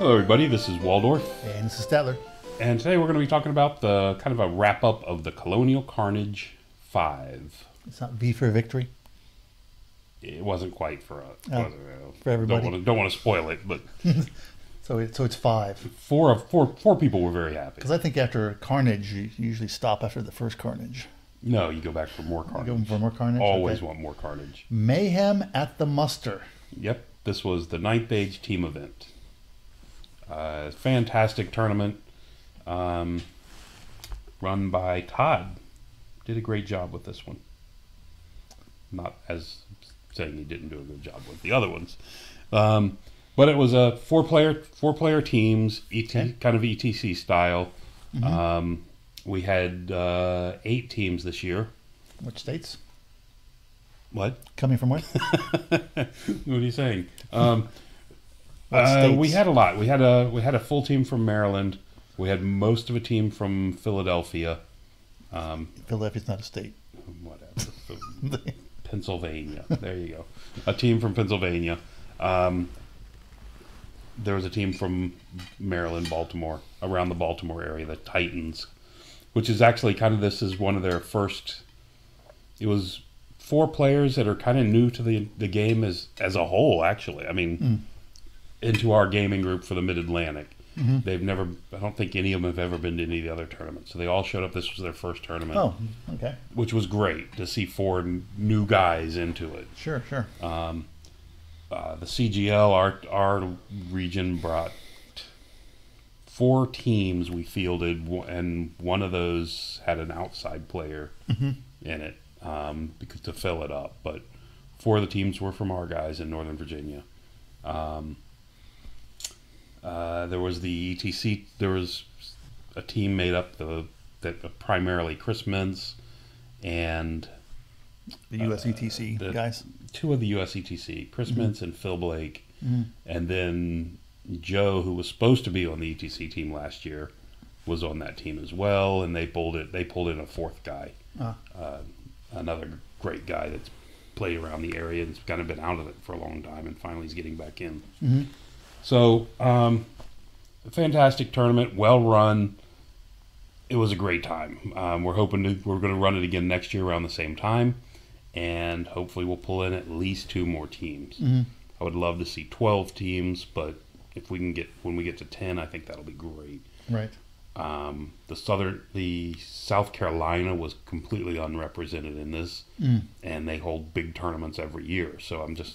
Hello, everybody. This is Waldorf, And this is Statler. and today we're going to be talking about the kind of a wrap up of the Colonial Carnage 5. It's not V for victory. It wasn't quite for for everybody. Don't want to spoil it, but So it's 5. four people were very happy. Because I think after Carnage, you usually stop after the first Carnage. No, you go back for more Carnage. You go for more Carnage? Always Okay. want more Carnage. Mayhem at the Muster. Yep, this was the 9th Age team event. Fantastic tournament, run by Todd. Did a great job with this one. Not as saying he didn't do a good job with the other ones, but it was a four player teams, kind of ETC style. Mm-hmm. We had 8 teams this year. Which states? What? Coming from where? What are you saying? States? We had a lot. We had a full team from Maryland. We had most of a team from Philadelphia. Philadelphia's not a state. Whatever. Pennsylvania. There you go. A team from Pennsylvania. There was a team from Maryland, Baltimore, around the Baltimore area, the Titans, which is actually this is one of their first. It was 4 players that are kind of new to the game as a whole, actually. I mean, into our gaming group for the Mid-Atlantic. Mm-hmm. They've never, I don't think any of them have ever been to any of the other tournaments. So they all showed up. This was their first tournament. Oh, okay. Which was great to see 4 new guys into it. Sure. The CGL, our region brought 4 teams we fielded, and one of those had an outside player in it because to fill it up. But 4 of the teams were from our guys in Northern Virginia. There was the ETC. There was a team made up that primarily Chris Mintz and The USETC guys. 2 of the USETC, Chris Mintz and Phil Blake, and then Joe, who was supposed to be on the ETC team last year, was on that team as well, and they pulled in a 4th guy, another great guy that's played around the area and's kind of been out of it for a long time, and finally he's getting back in. Mm-hmm. So, a fantastic tournament, well run. It was a great time. We're going to run it again next year around the same time, and hopefully we'll pull in at least 2 more teams. Mm-hmm. I would love to see 12 teams, but if we can when we get to 10, I think that'll be great. Right. The South Carolina was completely unrepresented in this, and they hold big tournaments every year. So I'm just,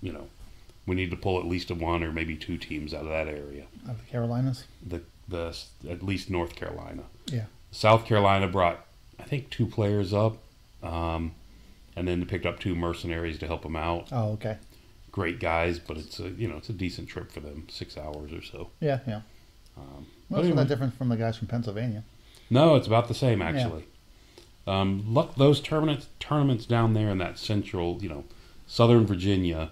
we need to pull at least 1 or maybe 2 teams out of that area. Out of the Carolinas? At least North Carolina. Yeah. South Carolina brought, I think, 2 players up, and then they picked up 2 mercenaries to help them out. Oh, okay. Great guys, but it's a decent trip for them, 6 hours or so. Yeah. Well, it's not different from the guys from Pennsylvania. No, it's about the same actually. Yeah. Look, those tournaments down there in that central, Southern Virginia,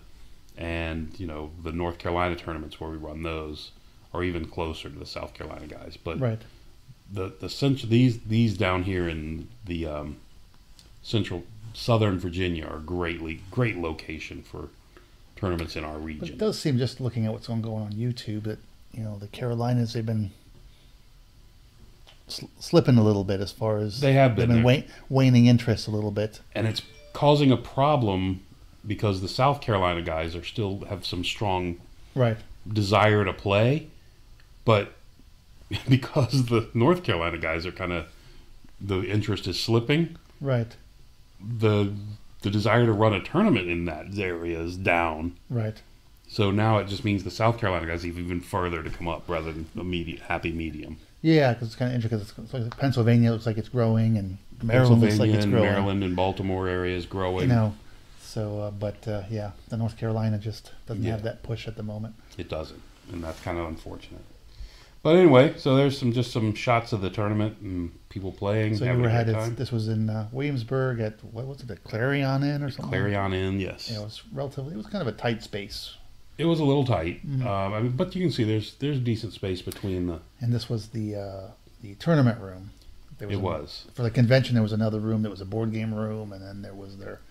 and the North Carolina tournaments where we run those are even closer to the South Carolina guys. But right. These down here in the central Southern Virginia are great location for tournaments in our region. But it does seem, just looking at what's going on YouTube, that the Carolinas, they've been slipping a little bit as far as they've been waning interest a little bit, and it's causing a problem because the South Carolina guys still have some strong desire to play, but because the North Carolina guys are the interest is slipping. Right. The desire to run a tournament in that area is down. Right. So now it just means the South Carolina guys have even further to come up rather than a happy medium. Yeah, because it's kind of interesting because it's like Pennsylvania looks like it's growing, and Maryland looks like it's growing. Maryland and Baltimore area is growing. So, the North Carolina just doesn't have that push at the moment. It doesn't, and that's kind of unfortunate. But anyway, so there's some shots of the tournament and people playing. So this was in Williamsburg at, what was it, at Clarion Inn or something? Clarion Inn, yes. Yeah, it was kind of a tight space. It was a little tight, but you can see there's decent space between the. And this was the tournament room. For the convention. There was another room that was a board game room, and then there was their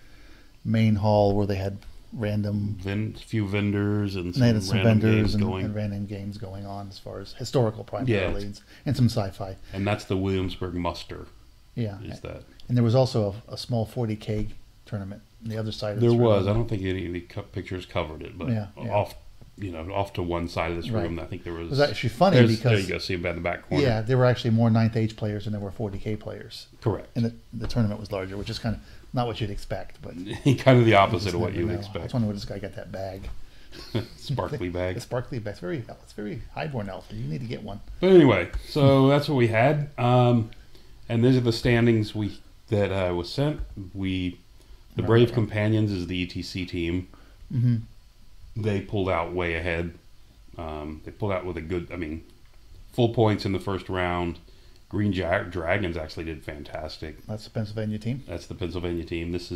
main hall where they had random. Few vendors and And they had some some random vendors games and, going. and random games going on as far as historical primarily, and some sci-fi. And that's the Williamsburg Muster. Yeah, Is that? and there was also a small 40K tournament on the other side of There this was. room. I don't think any of the pictures covered it, but Yeah. off to one side of this room, I think there was. It was actually funny there because you go, see about in the back corner. yeah, there were actually more 9th Age players than there were 40K players. Correct. And the tournament was larger, which is kind of not what you'd expect, but kind of the opposite of you what never you would know. I expect. was wondering where this guy got that bag. Sparkly bag. The sparkly bag. It's very highborn elf. You need to get one. But anyway, so that's what we had, and these are the standings that was sent. The Brave Companions is the ETC team. Mm-hmm. They pulled out way ahead. They pulled out with full points in the first round. Green Dragons actually did fantastic. That's the Pennsylvania team. That's the Pennsylvania team. This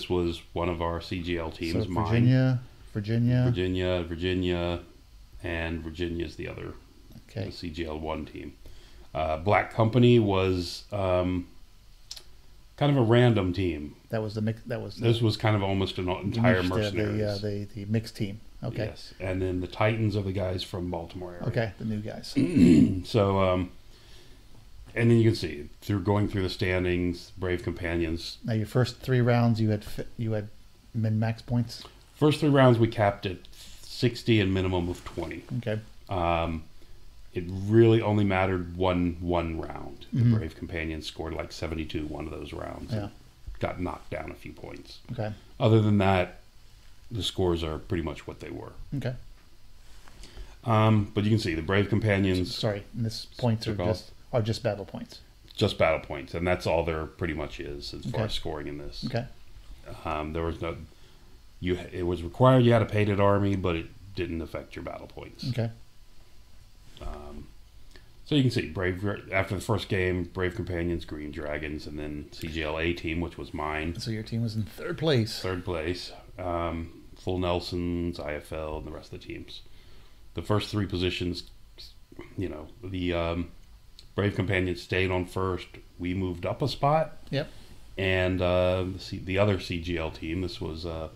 was one of our CGL teams. So Virginia, and Virginia's the other. Okay. The CGL 1 team. Black Company was kind of a random team. That was the mix. This was kind of almost an entire mercenaries. The mixed team. Okay. Yes, and then the Titans are the guys from Baltimore area. Okay, the new guys. So, and then you can see going through the standings, Brave Companions. Now your first 3 rounds, you had min-max points. First 3 rounds we capped at 60 and minimum of 20. Okay. It really only mattered one round. The Mm-hmm. Brave Companions scored like 72 one of those rounds. Yeah. And got knocked down a few points. Okay. Other than that, the scores are pretty much what they were. Okay. But you can see the Brave Companions. Sorry, and this points are just battle points. Just battle points, and that's all there pretty much is as far as scoring in this. Okay. There was no. It was required you had a painted army, but it didn't affect your battle points. Okay. So you can see after the first game, Brave Companions, Green Dragons, and then CGL A team, which was mine. So your team was in 3rd place. 3rd place. Full Nelsons, IFL, and the rest of the teams. The first 3 positions, the Brave Companions stayed on first. We moved up a spot. Yep. And the other CGL team, this was the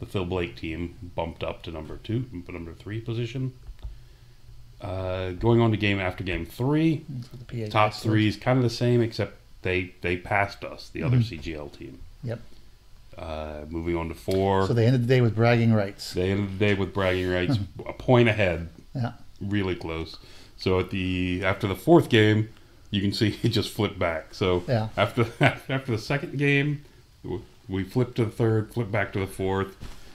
Phil Blake team, bumped up to number 3 position. Going on to game 3, top 3 is kind of the same, except they passed us, the other CGL team. Yep. Moving on to 4. So they ended the day with bragging rights. A point ahead. Yeah. Really close. So after the 4th game, you can see it just flipped back. So yeah. after the 2nd game, we flipped to the 3rd, flipped back to the 4th,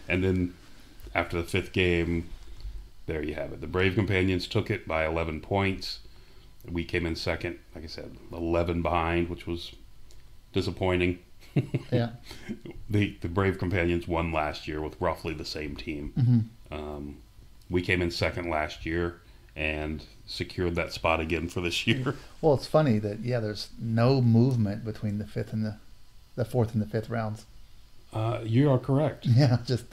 and then after the 5th game, there you have it. The Brave Companions took it by 11 points. We came in 2nd, like I said, 11 behind, which was disappointing. Yeah. The Brave Companions won last year with roughly the same team. Mm-hmm. We came in 2nd last year and secured that spot again for this year. Well, it's funny that there's no movement between the 5th and the 4th and the 5th rounds. You are correct. Yeah, just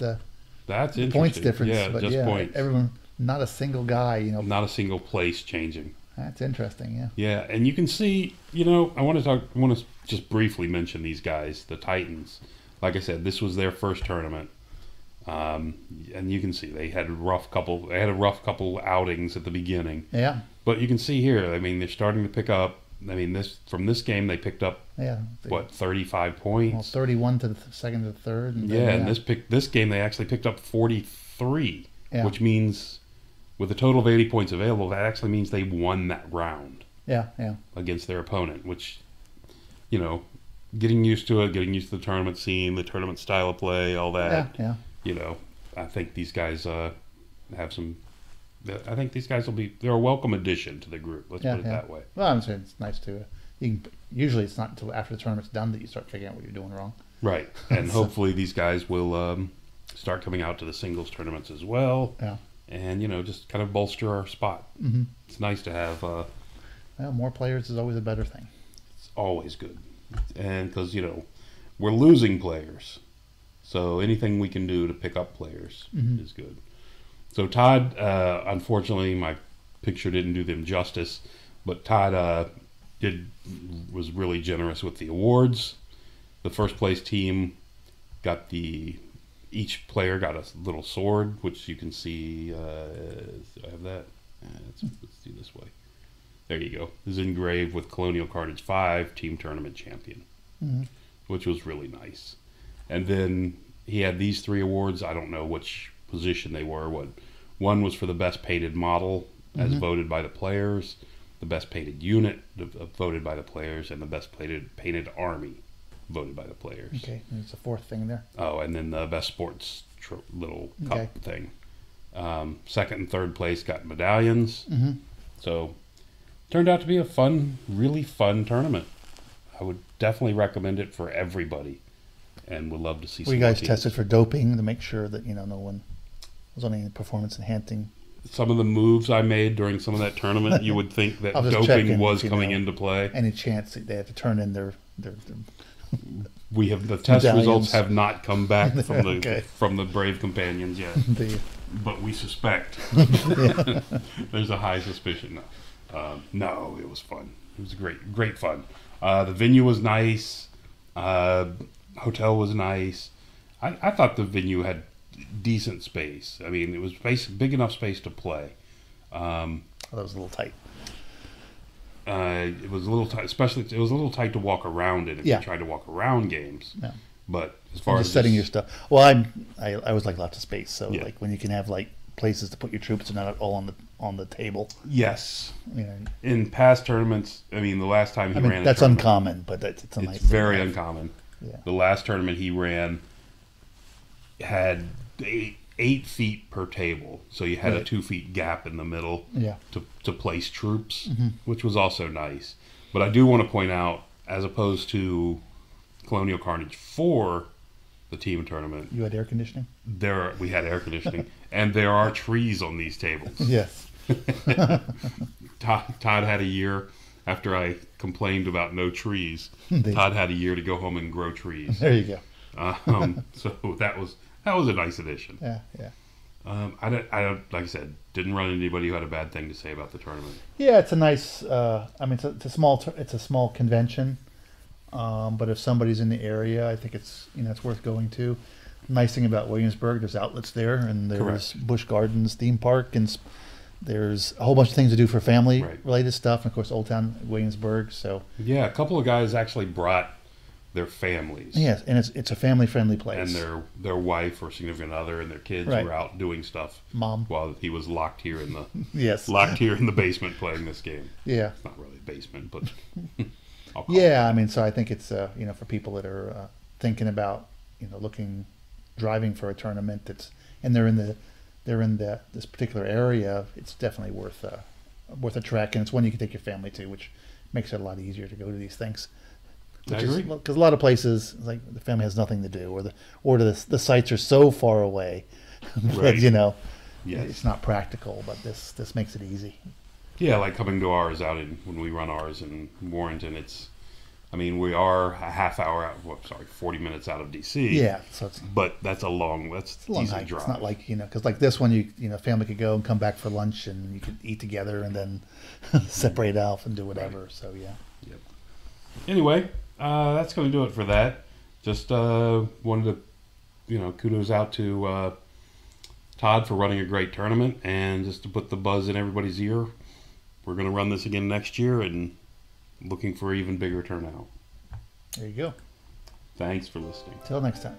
that's interesting. Points difference. Yeah, but just points. Everyone, not a single guy. Not a single place changing. That's interesting. Yeah. Yeah, and you can see. I want to just briefly mention these guys, the Titans. Like I said, this was their first tournament, and you can see they had a rough couple outings at the beginning. Yeah. But you can see here. They're starting to pick up. From this game they picked up 35 points. Well, 31 to the 2nd to the 3rd. And and this game they actually picked up 43, which means with a total of 80 points available, that actually means they won that round. Yeah. Against their opponent, which, getting used to it, getting used to the tournament scene, the tournament style of play, all that. Yeah. I think these guys have some. I think these guys they're a welcome addition to the group. Let's put it that way. Well, I'm saying it's nice to. Usually it's not until after the tournament's done that you start figuring out what you're doing wrong. Right, and hopefully these guys will start coming out to the singles tournaments as well. Yeah. And just kind of bolster our spot. Mm-hmm. It's nice to have. More players is always a better thing. It's always good, and because we're losing players, so anything we can do to pick up players is good. So Todd, unfortunately, my picture didn't do them justice, but Todd was really generous with the awards. The first place team got the each player got a little sword, which you can see. Do I have that? Let's do this way. There you go. Is engraved with Colonial Carnage 5 Team Tournament Champion, which was really nice. And then he had these 3 awards. I don't know which position they were. One was for the best painted model, as voted by the players, the best painted unit, voted by the players, and the best painted army, voted by the players. Okay, there's a 4th thing there. Oh, and then the best sports little cup thing. Second and third place got medallions. So turned out to be a really fun tournament. I would definitely recommend it for everybody, and would love to see. You guys tested for doping to make sure that no one was on any performance enhancing. Some of the moves I made during some of that tournament, you would think that doping was coming into play. Any chance that they have to turn in their the test results have not come back from the from the brave companions yet, but we suspect. There's a high suspicion. No, it was fun. It was great fun. The venue was nice. Hotel was nice. I thought the venue had decent space. I mean, it was big enough space to play. That was a little tight. It was a little tight, especially it was a little tight to walk around it if you tried to walk around games. Yeah. But as far as setting your stuff, well, I always like lots of space. So like when you can have like places to put your troops and not all on the table. Yes. In past tournaments, I mean, the last time he ran, that's uncommon, but it's a nice. It's very uncommon. Yeah. The last tournament he ran had 8 feet per table, so you had a 2 feet gap in the middle to place troops, which was also nice. But I do want to point out, as opposed to Colonial Carnage 4, the team tournament, you had air conditioning. We had air conditioning, and there are trees on these tables. Yes. Todd had a year after I complained about no trees. Todd had a year to go home and grow trees. There you go. So that was a nice addition. Yeah. I don't, like I said, didn't run into anybody who had a bad thing to say about the tournament. Yeah, it's a nice. It's a small convention, but if somebody's in the area, I think it's it's worth going to. Nice thing about Williamsburg, there's outlets there, and there's Busch Gardens theme park, and there's a whole bunch of things to do for family related stuff, and of course Old Town Williamsburg. So yeah, a couple of guys actually brought their families. Yes, and it's a family friendly place. And their wife or significant other and their kids were out doing stuff. Mom, while he was locked here in the locked here in the basement playing this game. Yeah, it's not really a basement, but so I think it's for people that are thinking about driving for a tournament they're in this particular area, it's definitely worth a trek, and it's one you can take your family to, which makes it a lot easier to go to these things. Because a lot of places, like, the family has nothing to do, or the sites are so far away that it's not practical. But this makes it easy. Yeah, like coming to ours when we run ours in Warrenton, we are a half hour out. 40 minutes out of DC. Yeah, but that's a long hike. Drive. It's not like because like this one, family could go and come back for lunch, and you could eat together, and then separate off and do whatever. Right. So yeah. Yep. Anyway. That's going to do it for that. Just wanted to, kudos out to Todd for running a great tournament, and just to put the buzz in everybody's ear. We're going to run this again next year, and looking for even bigger turnout. There you go. Thanks for listening. Till next time.